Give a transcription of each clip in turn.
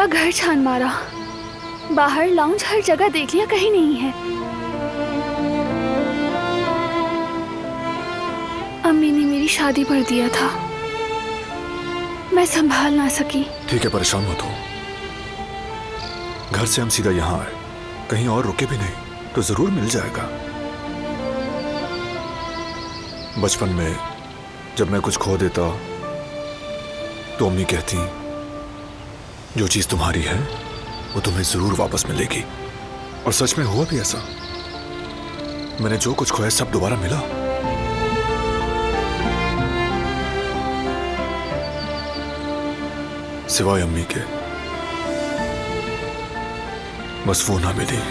घर छान मारा, बाहर लाउंज हर जगह देख लिया, कहीं नहीं है। अम्मी ने मेरी शादी पर दिया था, मैं संभाल ना सकी। ठीक है, परेशान मत हो। घर से हम सीधा यहाँ आए, कहीं और रुके भी नहीं तो जरूर मिल जाएगा। बचपन में जब मैं कुछ खो देता तो अम्मी कहती, जो चीज तुम्हारी है वो तुम्हें जरूर वापस मिलेगी। और सच में हुआ भी ऐसा। मैंने जो कुछ खोया सब दोबारा मिला। सिवाय अम्मी के, बस वो ना मिली।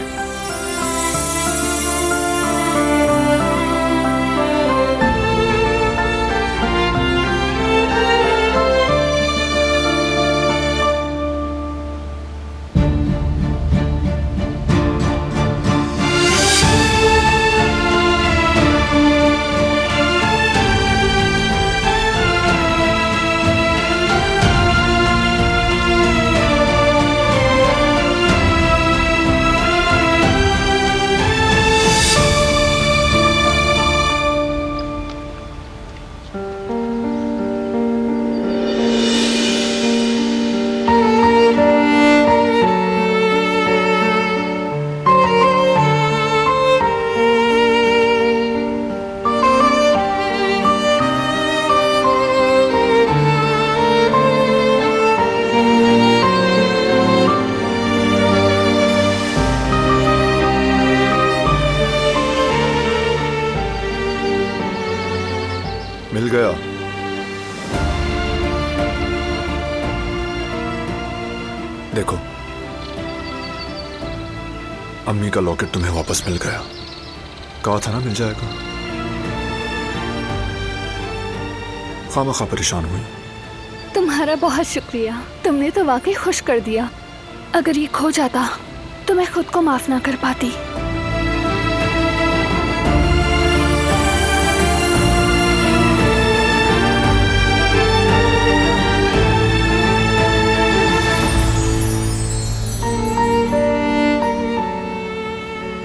मिल गया। देखो, अम्मी का लॉकेट तुम्हें वापस मिल गया। कहा था ना मिल जाएगा। खामखा परेशान हुई। तुम्हारा बहुत शुक्रिया, तुमने तो वाकई खुश कर दिया। अगर ये खो जाता तो मैं खुद को माफ ना कर पाती।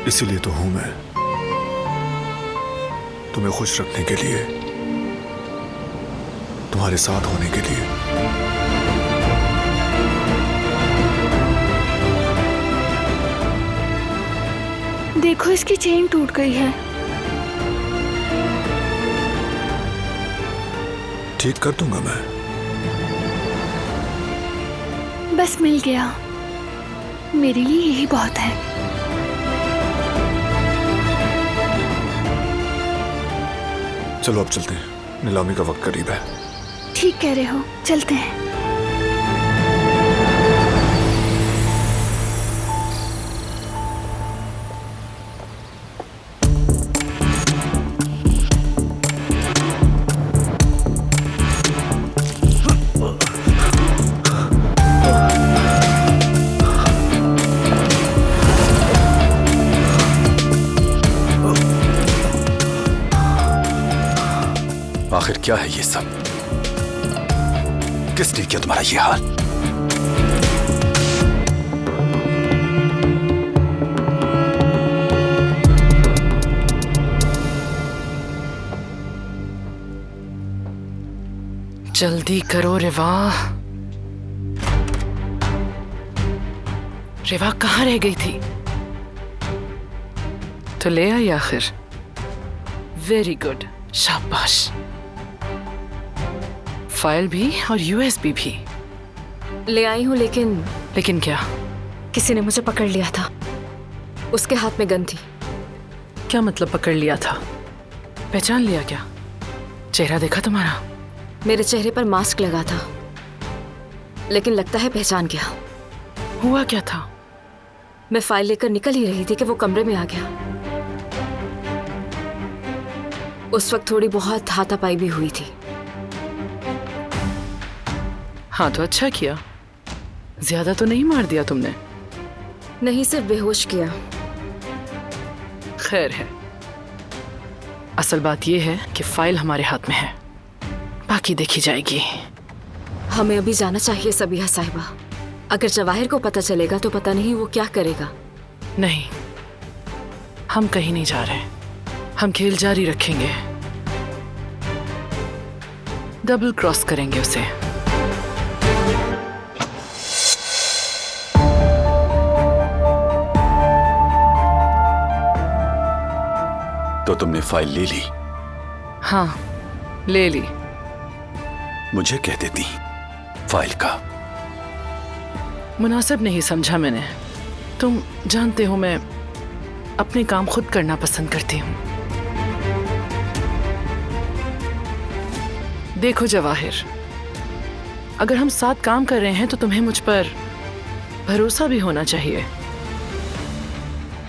इसीलिए तो हूं मैं, तुम्हें खुश रखने के लिए, तुम्हारे साथ होने के लिए। देखो, इसकी चेन टूट गई है। ठीक कर दूंगा मैं। बस मिल गया, मेरे लिए यही बहुत है। चलो अब चलते हैं, नीलामी का वक्त करीब है। ठीक कह रहे हो, चलते हैं। आखिर क्या है ये सब? किसने किया तुम्हारा ये हाल? जल्दी करो रिवा। रिवा कहाँ रह गई थी? तो ले आई आखिर। वेरी गुड, शाबाश। फाइल भी और यूएसबी भी ले आई हूँ, लेकिन लेकिन क्या? किसी ने मुझे पकड़ लिया था। उसके हाथ में गन थी। क्या मतलब पकड़ लिया था? पहचान लिया क्या? चेहरा देखा तुम्हारा? मेरे चेहरे पर मास्क लगा था, लेकिन लगता है पहचान गया। हुआ क्या था? मैं फाइल लेकर निकल ही रही थी कि वो कमरे में आ गया। उस वक्त थोड़ी बहुत हाथापाई भी हुई थी। हाँ तो अच्छा किया, ज्यादा तो नहीं मार दिया तुमने। नहीं, सिर्फ बेहोश किया। खैर है, असल बात यह है कि फाइल हमारे हाथ में है, बाकी देखी जाएगी। हमें अभी जाना चाहिए सबीहा साहिबा। अगर जवाहिर को पता चलेगा तो पता नहीं वो क्या करेगा। नहीं, हम कहीं नहीं जा रहे। हम खेल जारी रखेंगे। डबल क्रॉस करेंगे उसे। तो तुमने फाइल ले ली? हाँ, ले ली। मुझे कह देती फाइल का। मुनासिब नहीं समझा मैंने। तुम जानते हो मैं अपने काम खुद करना पसंद करती हूँ। देखो जवाहिर, अगर हम साथ काम कर रहे हैं तो तुम्हें मुझ पर भरोसा भी होना चाहिए,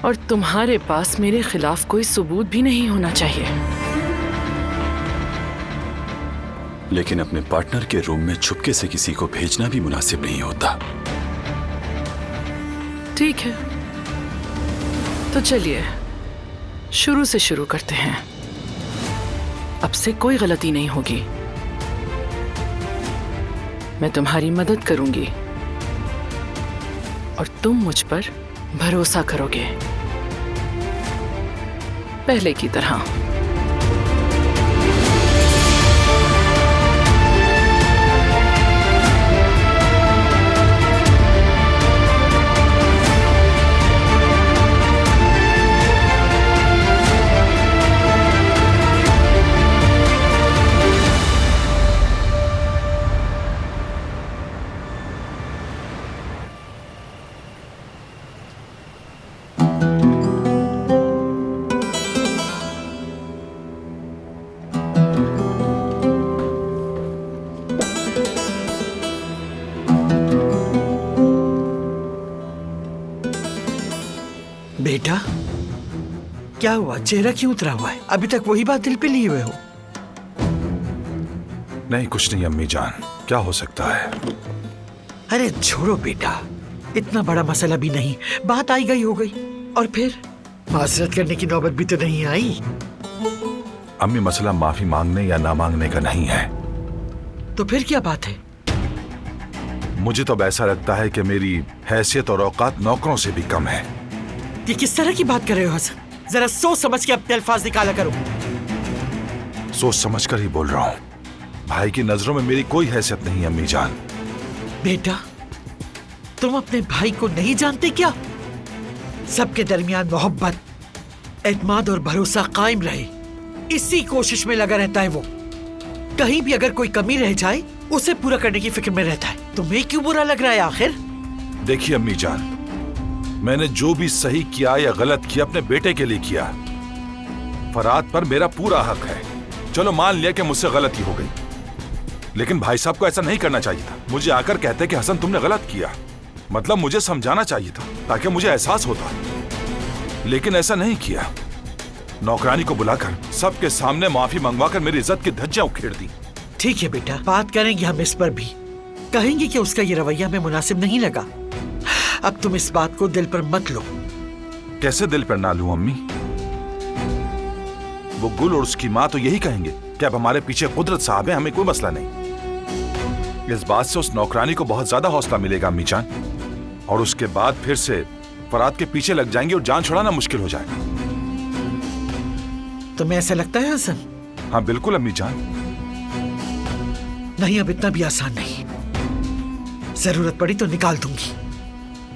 और तुम्हारे पास मेरे खिलाफ कोई सबूत भी नहीं होना चाहिए। लेकिन अपने पार्टनर के रूम में छुपके से किसी को भेजना भी मुनासिब नहीं होता। ठीक है, तो चलिए शुरू से शुरू करते हैं। अब से कोई गलती नहीं होगी। मैं तुम्हारी मदद करूंगी और तुम मुझ पर भरोसा करोगे, पहले की तरह। बेटा, क्या हुआ? चेहरा क्यों उतरा हुआ है? अभी तक वही बात दिल पे लिए हुए हो? नहीं, कुछ नहीं अम्मी जान, क्या हो सकता है? अरे छोड़ो बेटा, इतना बड़ा मसला भी नहीं, बात आई गई हो गई। और फिर माजरत करने की नौबत भी तो नहीं आई। अम्मी, मसला माफी मांगने या ना मांगने का नहीं है। तो फिर क्या बात है? मुझे तो अब ऐसा लगता है कि मेरी हैसियत और औकात नौकरों से भी कम है। ये किस तरह की बात कर रहे हो हसन? जरा सोच समझ के अपने अल्फाज निकाला करो। सोच समझ कर ही बोल रहा हूँ। भाई की नजरों में मेरी कोई हैसियत नहीं अम्मी जान। बेटा, तुम अपने भाई को नहीं जानते क्या? सबके दरमियान मोहब्बत, एतमाद और भरोसा कायम रहे, इसी कोशिश में लगा रहता है वो। कहीं भी अगर कोई कमी रह जाए उसे पूरा करने की फिक्र में रहता है। तुम्हें क्यों बुरा लग रहा है आखिर? देखिए अम्मी जान, मैंने जो भी सही किया या गलत किया अपने बेटे के लिए किया। फराद पर मेरा पूरा हक है। चलो मान लिया कि मुझसे गलती हो गई, लेकिन भाई साहब को ऐसा नहीं करना चाहिए था। मुझे आकर कहते कि हसन तुमने गलत किया, मतलब मुझे समझाना चाहिए था ताकि मुझे एहसास होता, लेकिन ऐसा नहीं किया। नौकरानी को बुलाकर सबके सामने माफी मंगवाकर मेरी इज्जत की धज्जियां उखेड़ दी। ठीक है बेटा, बात करेंगे हम इस पर भी। कहेंगे कि उसका ये रवैया हमें मुनासिब नहीं लगा। अब तुम इस बात को दिल पर मत लो। कैसे दिल पर ना लूं अम्मी? वो गुल और उसकी माँ तो यही कहेंगे कि अब हमारे पीछे कुदरत साहब है, हमें कोई मसला नहीं। इस बात से उस नौकरानी को बहुत ज्यादा हौसला मिलेगा अम्मी जान, और उसके बाद फिर से फराद के पीछे लग जाएंगे और जान छुड़ाना मुश्किल हो जाएगा। तुम्हें ऐसा लगता है हसन? हाँ बिल्कुल अम्मी जान। नहीं, अब इतना भी आसान नहीं। जरूरत पड़ी तो निकाल दूंगी,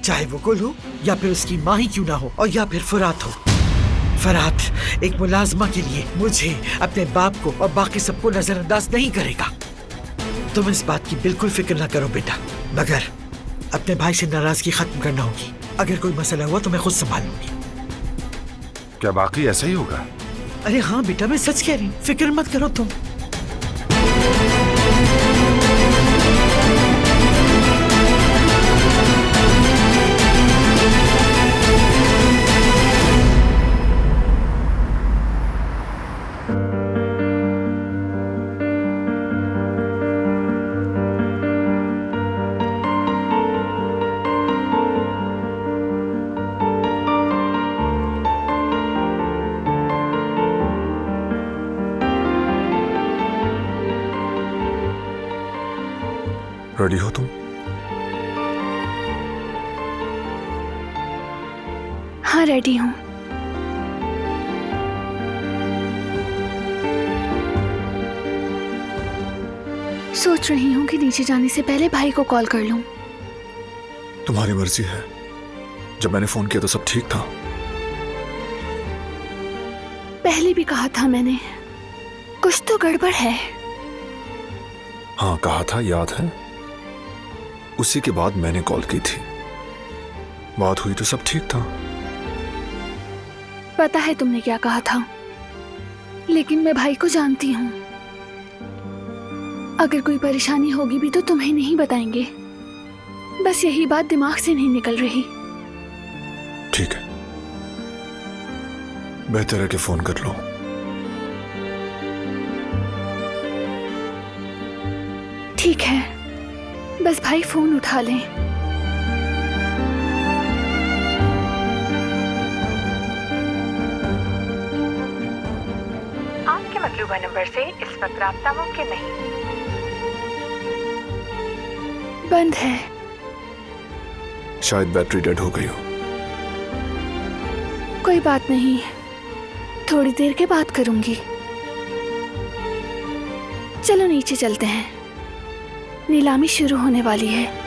चाहे वो गुल हो या फिर उसकी माँ ही क्यों ना हो, और या फिर फरात हो। फरात एक मुलाजमा के लिए मुझे, अपने बाप को और बाकी सबको नजरअंदाज नहीं करेगा। तुम इस बात की बिल्कुल फिक्र ना करो बेटा, मगर अपने भाई से नाराजगी खत्म करना होगी। अगर कोई मसला हुआ तो मैं खुद संभाल लूंगी। क्या बाकी ऐसा ही होगा? अरे हाँ बेटा, मैं सच कह रही हूँ, फिक्र मत करो तुम। रेडी हो तुम? हाँ, रेडी हूँ। सोच रही हूँ कि नीचे जाने से पहले भाई को कॉल कर लूँ। तुम्हारी मर्जी है। जब मैंने फोन किया तो सब ठीक था। पहले भी कहा था मैंने, कुछ तो गड़बड़ है। हाँ कहा था, याद है। उसी के बाद मैंने कॉल की थी। बात हुई तो सब ठीक था। पता है तुमने क्या कहा था, लेकिन मैं भाई को जानती हूँ। अगर कोई परेशानी होगी भी तो तुम्हें नहीं बताएंगे। बस यही बात दिमाग से नहीं निकल रही। ठीक है, बेहतर है कि फोन कर लो। ठीक है, बस भाई फोन उठा लें। आपके मतलूबा नंबर से इस वक्त राब्ता मुमकिन नहीं। बंद है। शायद बैटरी डेड हो गई हो। कोई बात नहीं, थोड़ी देर के बाद करूंगी। चलो नीचे चलते हैं, नीलामी शुरू होने वाली है।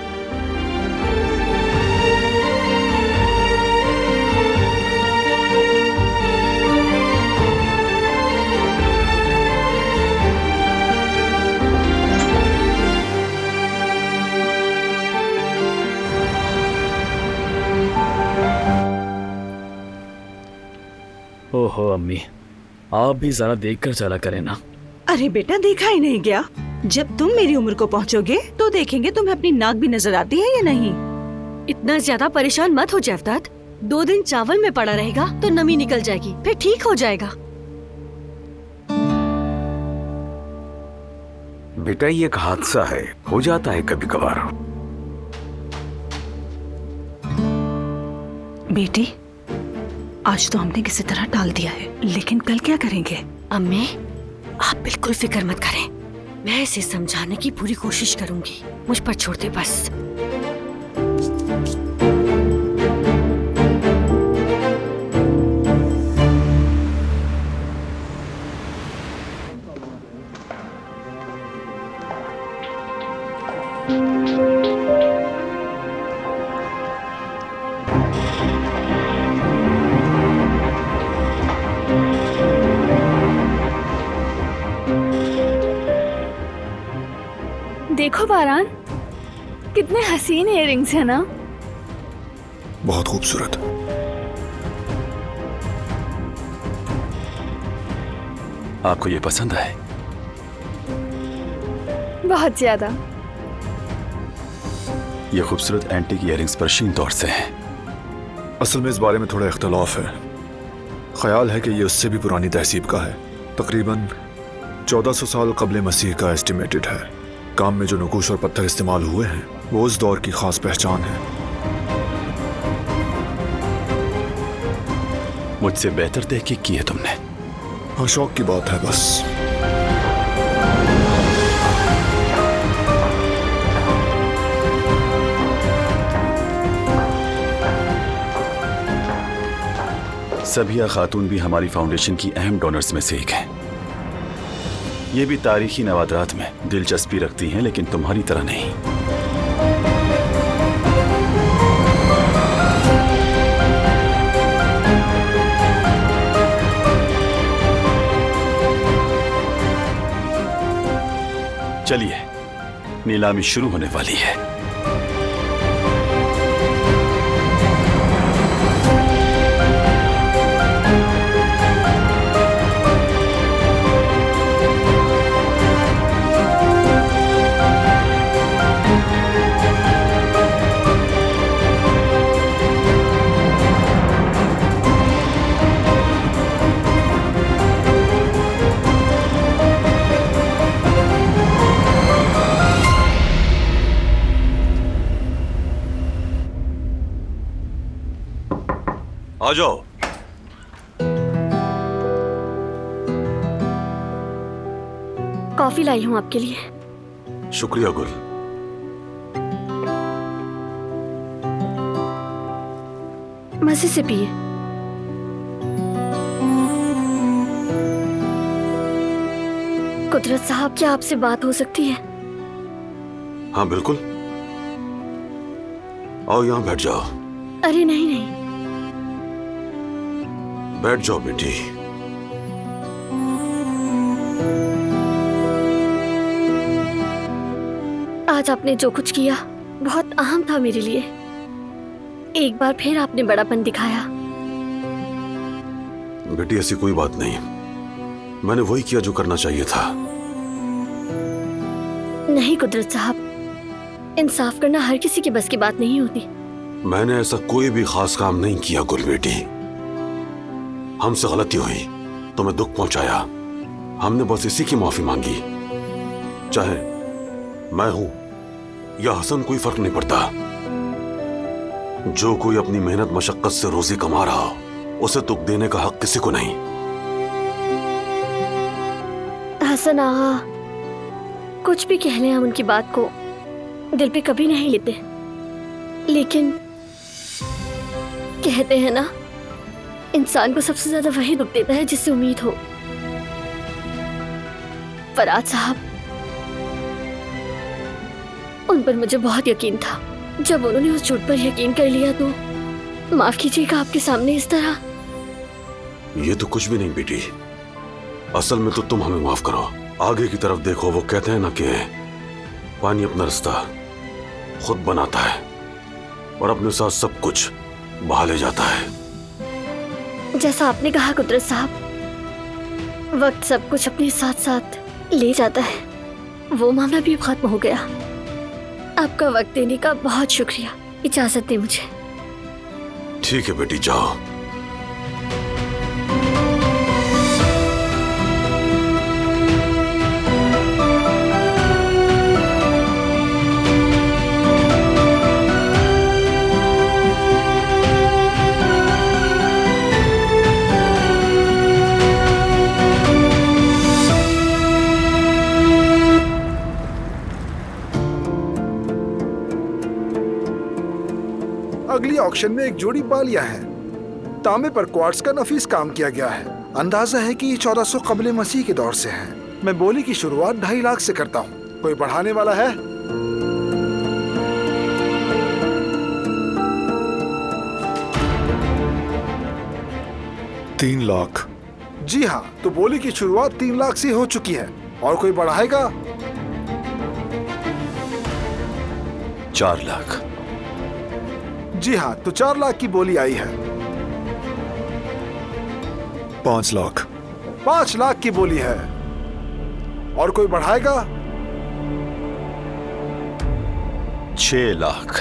ओहो अम्मी, आप भी जरा देख कर चला करें ना। अरे बेटा, देखा ही नहीं गया। जब तुम मेरी उम्र को पहुंचोगे तो देखेंगे तुम्हें अपनी नाक भी नजर आती है या नहीं। इतना ज्यादा परेशान मत हो जैवदाद। 2 दिन चावल में पड़ा रहेगा तो नमी निकल जाएगी, फिर ठीक हो जाएगा। बेटा ये एक हादसा है, हो जाता है कभी कभार। बेटी, आज तो हमने किसी तरह टाल दिया है, लेकिन कल क्या करेंगे? अम्मी, आप बिल्कुल फिक्र मत करें। मैं इसे समझाने की पूरी कोशिश करूंगी। मुझ पर छोड़ दे बस। देखो बारान, कितने हसीन इयररिंग्स है ना। बहुत खूबसूरत। आपको ये पसंद आए? बहुत ज्यादा। ये खूबसूरत एंटीक इयररिंग्स पर्शियन दौर से हैं। असल में इस बारे में थोड़ा इख्तलाफ है। ख्याल है कि ये उससे भी पुरानी तहसीब का है। तकरीबन 1400 साल कबल मसीह का एस्टिमेटेड है। काम में जो नकूश और पत्थर इस्तेमाल हुए हैं वो उस दौर की खास पहचान है। मुझसे बेहतर तहकीक की है तुमने। हाँ, शौक की बात है बस। सबिया खातून भी हमारी फाउंडेशन की अहम डोनर्स में से एक हैं। ये भी तारीखी नवादरात में दिलचस्पी रखती हैं, लेकिन तुम्हारी तरह नहीं। चलिए, नीलामी शुरू होने वाली है। आ जाओ। कॉफी लाई हूँ आपके लिए। शुक्रिया गुल। मजे से पिए। कुदरत साहब, क्या आपसे बात हो सकती है? हाँ बिल्कुल, आओ यहाँ बैठ जाओ। अरे नहीं नहीं, बैठ जाओ बेटी। आज आपने जो कुछ किया बहुत अहम था मेरे लिए। एक बार फिर आपने बड़ापन दिखाया। बेटी ऐसी कोई बात नहीं, मैंने वही किया जो करना चाहिए था। नहीं कुदरत साहब, इंसाफ करना हर किसी के बस की बात नहीं होती। मैंने ऐसा कोई भी खास काम नहीं किया गुल बेटी। हमसे गलती हुई, तुम्हें दुख पहुंचाया, हमने बस इसी की माफी मांगी। चाहे मैं हूं या हसन, कोई फर्क नहीं पड़ता। जो कोई अपनी मेहनत मशक्कत से रोजी कमा रहा हो, उसे दुख देने का हक किसी को नहीं। हसन आगा, कुछ भी कह लें हम उनकी बात को दिल पे कभी नहीं लेते, लेकिन कहते हैं ना, इंसान को सबसे ज्यादा वही दुख देता है जिससे उम्मीद हो। फराज साहब, उन पर मुझे बहुत यकीन था। जब उन्होंने उस झूठ पर यकीन कर लिया तो माफ कीजिएगा आपके सामने इस तरह। ये तो कुछ भी नहीं बेटी, असल में तो तुम हमें माफ करो। आगे की तरफ देखो, वो कहते हैं ना कि पानी अपना रास्ता खुद बनाता है और अपने साथ सब कुछ बहा ले जाता है। जैसा आपने कहा कुदरत साहब, वक्त सब कुछ अपने साथ साथ ले जाता है। वो मामला भी खत्म हो गया। आपका वक्त देने का बहुत शुक्रिया। इजाजत दें मुझे। ठीक है बेटी, जाओ। अगली ऑक्शन में एक जोड़ी बालियां हैं। तांबे पर क्वार्ट्ज का नफीस काम किया गया है। अंदाजा है कि ये 1400 कबले मसीह के दौर से है। मैं बोली की शुरुआत 2.5 लाख से करता हूँ। कोई बढ़ाने वाला है? तीन लाख। जी हाँ, तो बोली की शुरुआत 3 लाख से हो चुकी है। और कोई बढ़ाएगा? 4 लाख। जी हाँ, तो 4 लाख की बोली आई है। 5 लाख। 5 लाख की बोली है। और कोई बढ़ाएगा? 6 लाख।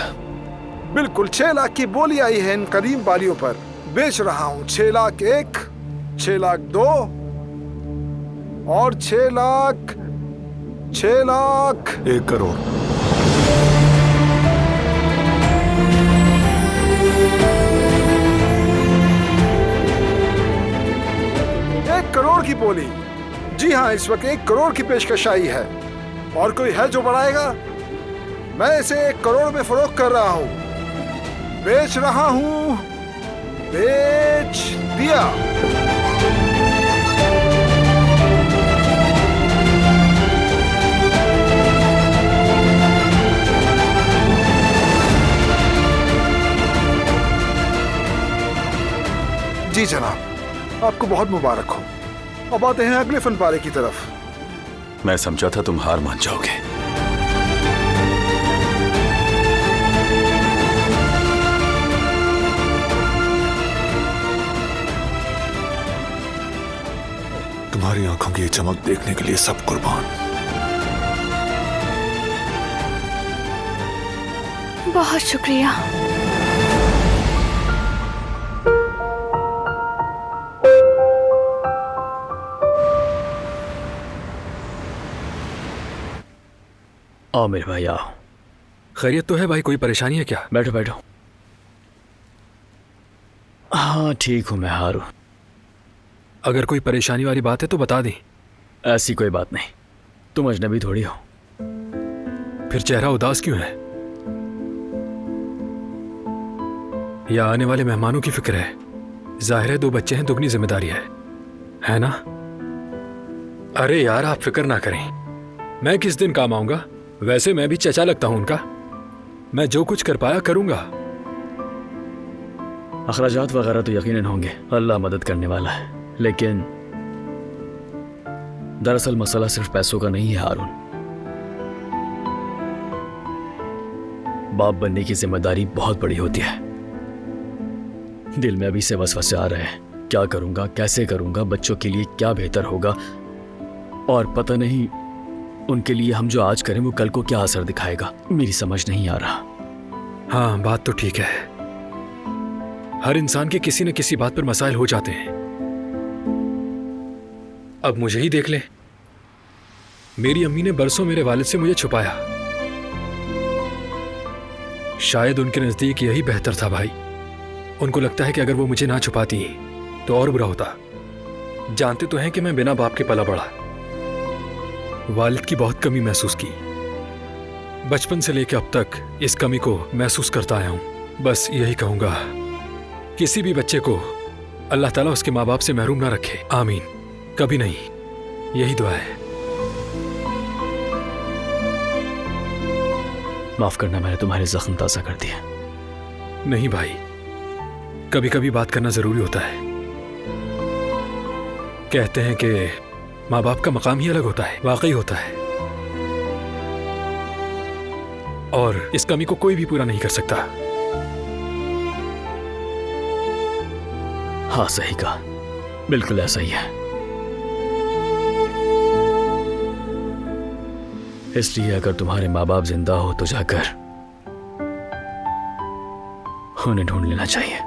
बिल्कुल 6 लाख की बोली आई है इन करीम बालियों पर। बेच रहा हूं 6 लाख 1, 6 लाख 2 और 6 लाख 1 करोड़। करोड़ की बोली। जी हाँ, इस वक्त 1 करोड़ की पेशकश आई है। और कोई है जो बढ़ाएगा? मैं इसे 1 करोड़ में फरोख्त कर रहा हूं। बेच रहा हूं। बेच दिया। जी जनाब, आपको बहुत मुबारक हो। अब आते हैं अगले फन पारे की तरफ। मैं समझा था तुम हार मान जाओगे। तुम्हारी आंखों की ये चमक देखने के लिए सब कुर्बान। बहुत शुक्रिया। आओ मेरे भाई आओ। खैरियत तो है भाई? कोई परेशानी है क्या? बैठो बैठो। हाँ ठीक हूँ मैं, हारू। अगर कोई परेशानी वाली बात है तो बता दी। ऐसी कोई बात नहीं, तुम अजनबी थोड़ी हो। फिर चेहरा उदास क्यों है? या आने वाले मेहमानों की फिक्र है? जाहिर है 2 बच्चे हैं, दुगनी जिम्मेदारी है ना? अरे यार, आप फिक्र ना करें, मैं किस दिन काम आऊंगा। वैसे मैं भी चचा लगता हूं उनका। मैं जो कुछ कर पाया करूंगा। अखराजात वगैरह तो यकीनन होंगे, अल्लाह मदद करने वाला है। लेकिन दरअसल मसला सिर्फ पैसों का नहीं है हारून। बाप बनने की जिम्मेदारी बहुत बड़ी होती है। दिल में अभी से वसवसे आ रहे हैं, क्या करूंगा, कैसे करूंगा, बच्चों के लिए क्या बेहतर होगा, और पता नहीं उनके लिए हम जो आज करें वो कल को क्या असर दिखाएगा। मेरी समझ नहीं आ रहा। हाँ, बात तो ठीक है। हर इंसान के किसी न किसी बात पर मसाइल हो जाते हैं। अब मुझे ही देख ले, मेरी अम्मी ने बरसों मेरे वालिद से मुझे छुपाया। शायद उनके नजदीक यही बेहतर था भाई। उनको लगता है कि अगर वो मुझे ना छुपाती तो और बुरा होता। जानते तो हैं कि मैं बिना बाप के पला बढ़ा। वालिद की बहुत कमी महसूस की। बचपन से लेकर अब तक इस कमी को महसूस करता आया हूं। बस यही कहूंगा, किसी भी बच्चे को अल्लाह ताला उसके माँ बाप से महरूम ना रखे। आमीन। कभी नहीं, यही दुआ है। माफ करना, मैंने तुम्हारे जख्म ताज़ा कर दिया। नहीं भाई, कभी कभी बात करना जरूरी होता है। कहते हैं कि माँ बाप का मकाम ही अलग होता है। वाकई होता है, और इस कमी को कोई भी पूरा नहीं कर सकता। हाँ, सही कहा, बिल्कुल ऐसा ही है। इसलिए अगर तुम्हारे माँ बाप जिंदा हो तो जाकर उन्हें ढूंढ लेना चाहिए।